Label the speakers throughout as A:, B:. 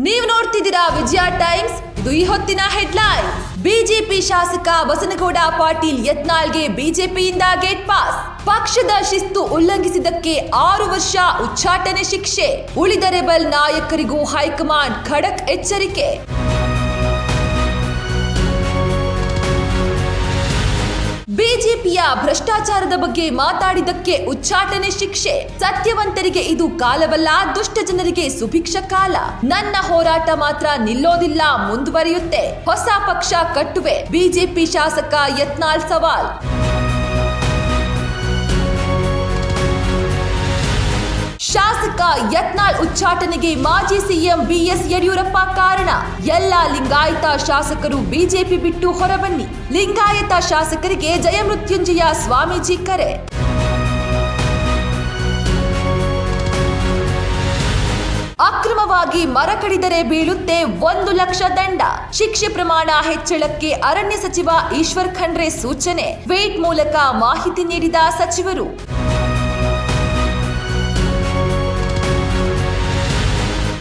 A: ನೀವು ನೋಡ್ತಿದ್ದೀರಾ ವಿಜಯ ಟೈಮ್ಸ್. ಇದು ಈ ಹೊತ್ತಿನ ಹೆಡ್ಲೈನ್. ಬಿಜೆಪಿ ಶಾಸಕ ಬಸನಗೌಡ ಪಾಟೀಲ್ ಯತ್ನಾಳ್ಗೆ ಬಿಜೆಪಿಯಿಂದ ಗೇಟ್ ಪಾಸ್. ಪಕ್ಷದ ಶಿಸ್ತು ಉಲ್ಲಂಘಿಸಿದ್ದಕ್ಕೆ 6 ವರ್ಷ ಉಚ್ಚಾಟನೆ ಶಿಕ್ಷೆ. ಉಳಿದ ರೆಬಲ್ ನಾಯಕರಿಗೂ ಹೈಕಮಾಂಡ್ ಖಡಕ್ ಎಚ್ಚರಿಕೆ. ಬಿಜೆಪಿಯ ಭ್ರಷ್ಟಾಚಾರದ ಬಗ್ಗೆ ಮಾತಾಡಿದ್ದಕ್ಕೆ ಉಚ್ಚಾಟನೆ ಶಿಕ್ಷೆ. ಸತ್ಯವಂತರಿಗೆ ಇದು ಕಾಲವಲ್ಲ, ದುಷ್ಟ ಜನರಿಗೆ ಸುಭಿಕ್ಷ ಕಾಲ. ನನ್ನ ಹೋರಾಟ ಮಾತ್ರ ನಿಲ್ಲೋದಿಲ್ಲ, ಮುಂದುವರಿಯುತ್ತೆ. ಹೊಸ ಪಕ್ಷ ಕಟ್ಟುವೆ, ಬಿಜೆಪಿ ಶಾಸಕ ಯತ್ನಾಳ್ ಸವಾಲ್. ಶಾಸಕ ಯತ್ನಾಳ್ ಉಚ್ಚಾಟನೆಗೆ ಮಾಜಿ ಸಿಎಂ ಬಿಎಸ್ ಯಡಿಯೂರಪ್ಪ ಕಾರಣ. ಎಲ್ಲ ಲಿಂಗಾಯತ ಶಾಸಕರು ಬಿಜೆಪಿ ಬಿಟ್ಟು ಹೊರಬನ್ನಿ. ಲಿಂಗಾಯತ ಶಾಸಕರಿಗೆ ಜಯಮೃತ್ಯುಂಜಯ ಸ್ವಾಮೀಜಿ ಕರೆ. ಅಕ್ರಮವಾಗಿ ಮರ ಕಡಿದರೆ ಬೀಳುತ್ತೆ 1 ಲಕ್ಷ ದಂಡ. ಶಿಕ್ಷೆ ಪ್ರಮಾಣ ಹೆಚ್ಚಳಕ್ಕೆ ಅರಣ್ಯ ಸಚಿವ ಈಶ್ವರ್ ಖಂಡ್ರೆ ಸೂಚನೆ. ವೇಟ್ ಮೂಲಕ ಮಾಹಿತಿ ನೀಡಿದ ಸಚಿವರು.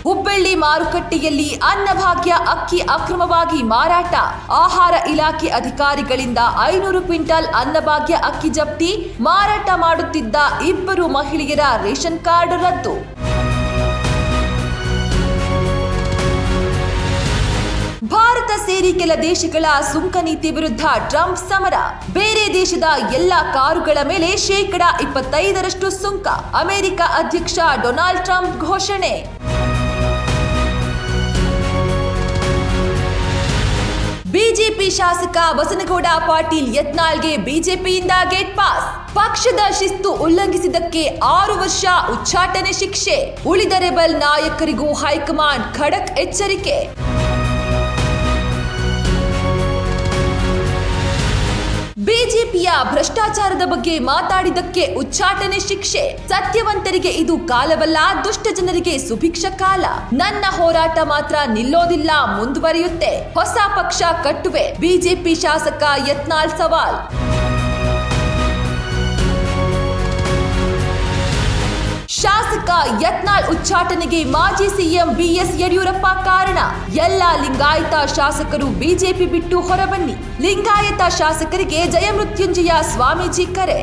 A: ಹುಬ್ಬಳ್ಳಿ ಮಾರುಕಟ್ಟೆಯಲ್ಲಿ ಅನ್ನಭಾಗ್ಯ ಅಕ್ಕಿ ಅಕ್ರಮವಾಗಿ ಮಾರಾಟ. ಆಹಾರ ಇಲಾಖೆ ಅಧಿಕಾರಿಗಳಿಂದ 500 ಕ್ವಿಂಟಲ್ ಅನ್ನಭಾಗ್ಯ ಅಕ್ಕಿ ಜಪ್ತಿ. ಮಾರಾಟ ಮಾಡುತ್ತಿದ್ದ 2 ಮಹಿಳೆಯರ ರೇಷನ್ ಕಾರ್ಡ್ ರದ್ದು. ಭಾರತ ಸೇರಿ ಕೆಲ ದೇಶಗಳ ಸುಂಕ ನೀತಿ ವಿರುದ್ಧ ಟ್ರಂಪ್ ಸಮರ. ಬೇರೆ ದೇಶದ ಎಲ್ಲ ಕಾರುಗಳ ಮೇಲೆ %25 ಸುಂಕ. ಅಮೆರಿಕ ಅಧ್ಯಕ್ಷ ಡೊನಾಲ್ಡ್ ಟ್ರಂಪ್ ಘೋಷಣೆ. ಬಿಜೆಪಿ ಶಾಸಕ ಬಸನಗೌಡ ಪಾಟೀಲ್ ಯತ್ನಾಳ್ಗೆ ಬಿಜೆಪಿಯಿಂದ ಗೇಟ್ ಪಾಸ್. ಪಕ್ಷದ ಶಿಸ್ತು ಉಲ್ಲಂಘಿಸಿದ್ದಕ್ಕೆ 6 ವರ್ಷ ಉಚ್ಚಾಟನೆ ಶಿಕ್ಷೆ. ಉಳಿದ ರೆಬಲ್ ನಾಯಕರಿಗೂ ಹೈಕಮಾಂಡ್ ಖಡಕ್ ಎಚ್ಚರಿಕೆ. ಬಿಜೆಪಿಯ ಭ್ರಷ್ಟಾಚಾರದ ಬಗ್ಗೆ ಮಾತಾಡಿದ್ದಕ್ಕೆ ಉಚ್ಚಾಟನೆ ಶಿಕ್ಷೆ. ಸತ್ಯವಂತರಿಗೆ ಇದು ಕಾಲವಲ್ಲ, ದುಷ್ಟ ಜನರಿಗೆ ಸುಭಿಕ್ಷ ಕಾಲ. ನನ್ನ ಹೋರಾಟ ಮಾತ್ರ ನಿಲ್ಲೋದಿಲ್ಲ, ಮುಂದುವರಿಯುತ್ತೆ. ಹೊಸ ಪಕ್ಷ ಕಟ್ಟುವೆ, ಬಿಜೆಪಿ ಶಾಸಕ ಯತ್ನಾಳ್ ಸವಾಲ್. ಶಾಸಕ ಯತ್ನಾಳ್ ಉಚ್ಚಾಟನೆಗೆ ಮಾಜಿ ಸಿಎಂ ಬಿಎಸ್ ಯಡಿಯೂರಪ್ಪ ಕಾರಣ. ಎಲ್ಲ ಲಿಂಗಾಯತ ಶಾಸಕರು ಬಿಜೆಪಿ ಬಿಟ್ಟು ಹೊರಬನ್ನಿ. ಲಿಂಗಾಯತ ಶಾಸಕರಿಗೆ ಜಯಮೃತ್ಯುಂಜಯ ಸ್ವಾಮೀಜಿ ಕರೆ.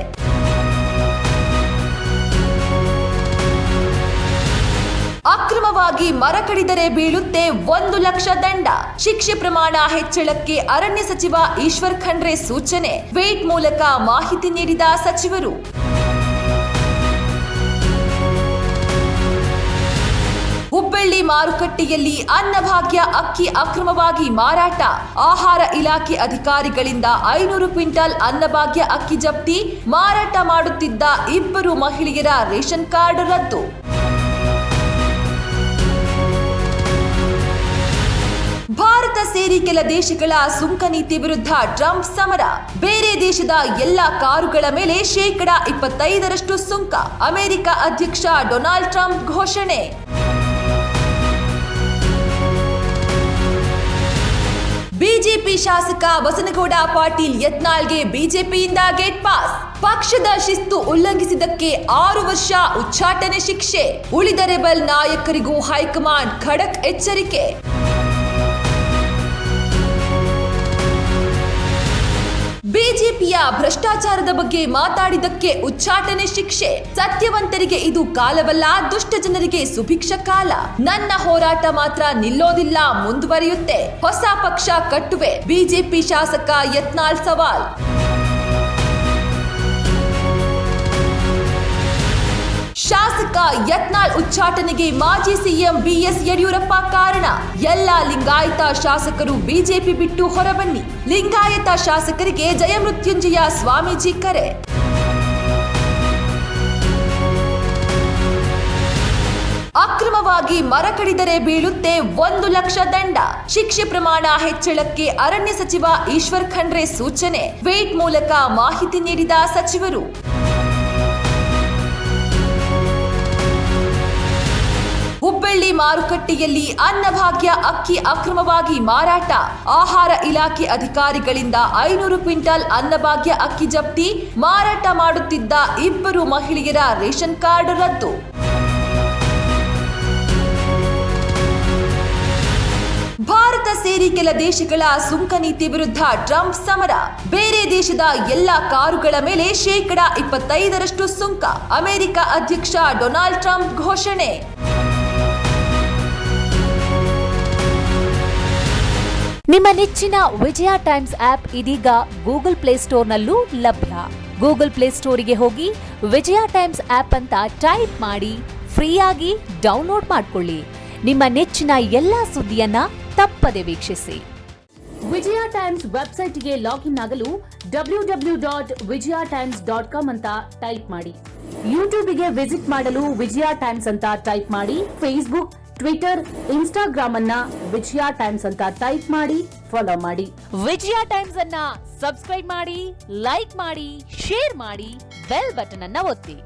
A: ಅಕ್ರಮವಾಗಿ ಮರ ಕಡಿದರೆ ಬೀಳುತ್ತೆ 1 ಲಕ್ಷ ದಂಡ. ಶಿಕ್ಷೆ ಪ್ರಮಾಣ ಹೆಚ್ಚಳಕ್ಕೆ ಅರಣ್ಯ ಸಚಿವ ಈಶ್ವರ್ ಖಂಡ್ರೆ ಸೂಚನೆ. ವೇಟ್ ಮೂಲಕ ಮಾಹಿತಿ ನೀಡಿದ ಸಚಿವರು. ಹುಬ್ಬಳ್ಳಿ ಮಾರುಕಟ್ಟೆಯಲ್ಲಿ ಅನ್ನಭಾಗ್ಯ ಅಕ್ಕಿ ಅಕ್ರಮವಾಗಿ ಮಾರಾಟ. ಆಹಾರ ಇಲಾಖೆ ಅಧಿಕಾರಿಗಳಿಂದ 500 ಕ್ವಿಂಟಲ್ ಅನ್ನಭಾಗ್ಯ ಅಕ್ಕಿ ಜಪ್ತಿ. ಮಾರಾಟ ಮಾಡುತ್ತಿದ್ದ 2 ಮಹಿಳೆಯರ ರೇಷನ್ ಕಾರ್ಡ್ ರದ್ದು. ಭಾರತ ಸೇರಿ ಕೆಲ ದೇಶಗಳ ಸುಂಕ ನೀತಿ ವಿರುದ್ಧ ಟ್ರಂಪ್ ಸಮರ. ಬೇರೆ ದೇಶದ ಎಲ್ಲ ಕಾರುಗಳ ಮೇಲೆ %25 ಸುಂಕ. ಅಮೆರಿಕ ಅಧ್ಯಕ್ಷ ಡೊನಾಲ್ಡ್ ಟ್ರಂಪ್ ಘೋಷಣೆ. ಬಿಜೆಪಿ ಶಾಸಕ ಬಸನಗೌಡ ಪಾಟೀಲ್ ಯತ್ನಾಳ್ಗೆ ಬಿಜೆಪಿಯಿಂದ ಗೇಟ್ ಪಾಸ್. ಪಕ್ಷದ ಶಿಸ್ತು ಉಲ್ಲಂಘಿಸಿದ್ದಕ್ಕೆ 6 ವರ್ಷ ಉಚ್ಚಾಟನೆ ಶಿಕ್ಷೆ. ಉಳಿದ ರೆಬಲ್ ನಾಯಕರಿಗೂ ಹೈಕಮಾಂಡ್ ಖಡಕ್ ಎಚ್ಚರಿಕೆ. ಬಿಜೆಪಿಯ ಭ್ರಷ್ಟಾಚಾರದ ಬಗ್ಗೆ ಮಾತಾಡಿದ್ದಕ್ಕೆ ಉಚ್ಚಾಟನೆ ಶಿಕ್ಷೆ. ಸತ್ಯವಂತರಿಗೆ ಇದು ಕಾಲವಲ್ಲ, ದುಷ್ಟ ಜನರಿಗೆ ಸುಭಿಕ್ಷ ಕಾಲ. ನನ್ನ ಹೋರಾಟ ಮಾತ್ರ ನಿಲ್ಲೋದಿಲ್ಲ, ಮುಂದುವರಿಯುತ್ತೆ. ಹೊಸ ಪಕ್ಷ ಕಟ್ಟುವೆ, ಬಿಜೆಪಿ ಶಾಸಕ ಯತ್ನಾಳ್ ಸವಾಲ್. ಶಾಸಕ ಯತ್ನಾಳ್ ಉಚ್ಚಾಟನೆಗೆ ಮಾಜಿ ಸಿಎಂ ಬಿಎಸ್ ಯಡಿಯೂರಪ್ಪ ಕಾರಣ. ಎಲ್ಲ ಲಿಂಗಾಯತ ಶಾಸಕರು ಬಿಜೆಪಿ ಬಿಟ್ಟು ಹೊರಬನ್ನಿ. ಲಿಂಗಾಯತ ಶಾಸಕರಿಗೆ ಜಯಮೃತ್ಯುಂಜಯ ಸ್ವಾಮೀಜಿ ಕರೆ. ಅಕ್ರಮವಾಗಿ ಮರ ಕಡಿದರೆ ಬೀಳುತ್ತೆ 1 ಲಕ್ಷ ದಂಡ. ಶಿಕ್ಷೆ ಪ್ರಮಾಣ ಹೆಚ್ಚಳಕ್ಕೆ ಅರಣ್ಯ ಸಚಿವ ಈಶ್ವರ್ ಖಂಡ್ರೆ ಸೂಚನೆ. ವೇಟ್ ಮೂಲಕ ಮಾಹಿತಿ ನೀಡಿದ ಸಚಿವರು. ಹುಬ್ಬಳ್ಳಿ ಮಾರುಕಟ್ಟೆಯಲ್ಲಿ ಅನ್ನಭಾಗ್ಯ ಅಕ್ಕಿ ಅಕ್ರಮವಾಗಿ ಮಾರಾಟ. ಆಹಾರ ಇಲಾಖೆ ಅಧಿಕಾರಿಗಳಿಂದ 500 ಕ್ವಿಂಟಲ್ ಅನ್ನಭಾಗ್ಯ ಅಕ್ಕಿ ಜಪ್ತಿ. ಮಾರಾಟ ಮಾಡುತ್ತಿದ್ದ 2 ಮಹಿಳೆಯರ ರೇಷನ್ ಕಾರ್ಡ್ ರದ್ದು. ಕೆಲ ದೇಶಗಳ ಸುಂಕ ನೀತಿ ವಿರುದ್ಧ ಟ್ರಂಪ್ ಸಮರ. ಬೇರೆ ದೇಶದ ಎಲ್ಲಾ ಕಾರುಗಳ ಮೇಲೆ 25% ಸುಂಕ. ಅಮೆರಿಕ ಅಧ್ಯಕ್ಷ ಡೊನಾಲ್ಡ್ ಟ್ರಂಪ್ ಘೋಷಣೆ.
B: ನಿಮ್ಮ ನೆಚ್ಚಿನ ವಿಜಯ ಟೈಮ್ಸ್ ಆಪ್ ಇದೀಗ ಗೂಗಲ್ ಪ್ಲೇಸ್ಟೋರ್ನಲ್ಲೂ ಲಭ್ಯ. ಗೂಗಲ್ ಪ್ಲೇಸ್ಟೋರಿಗೆ ಹೋಗಿ ವಿಜಯ ಟೈಮ್ಸ್ ಆಪ್ ಅಂತ ಟೈಪ್ ಮಾಡಿ ಫ್ರೀಯಾಗಿ ಡೌನ್ಲೋಡ್ ಮಾಡಿಕೊಳ್ಳಿ. ನಿಮ್ಮ ನೆಚ್ಚಿನ ಎಲ್ಲಾ ಸುದ್ದಿಯನ್ನ ತಪ್ಪದೆ ವೀಕ್ಷಿಸಿ. ವಿಜಯ ಟೈಮ್ಸ್ ವೆಬ್ಸೈಟ್ಗೆ ಲಾಗಿನ್ ಆಗಲು www.vijayatimes.com ಅಂತ ಟೈಪ್ ಮಾಡಿ. ಯೂಟ್ಯೂಬ್ಗೆ ವಿಸಿಟ್ ಮಾಡಲು ವಿಜಯ ಟೈಮ್ಸ್ ಅಂತ ಟೈಪ್ ಮಾಡಿ. ಫೇಸ್ಬುಕ್, ಟ್ವಿಟರ್, ಇನ್ಸ್ಟಾಗ್ರಾಮ್ ಅನ್ನ ವಿಜಯ ಟೈಮ್ಸ್ ಅಂತ ಟೈಪ್ ಮಾಡಿ ಫಾಲೋ ಮಾಡಿ. ವಿಜಯ ಟೈಮ್ಸ್ ಅನ್ನ ಸಬ್ಸ್ಕ್ರೈಬ್ ಮಾಡಿ, ಲೈಕ್ ಮಾಡಿ, ಶೇರ್ ಮಾಡಿ, ಬೆಲ್ ಬಟನ್ ಅನ್ನ ಒತ್ತಿ.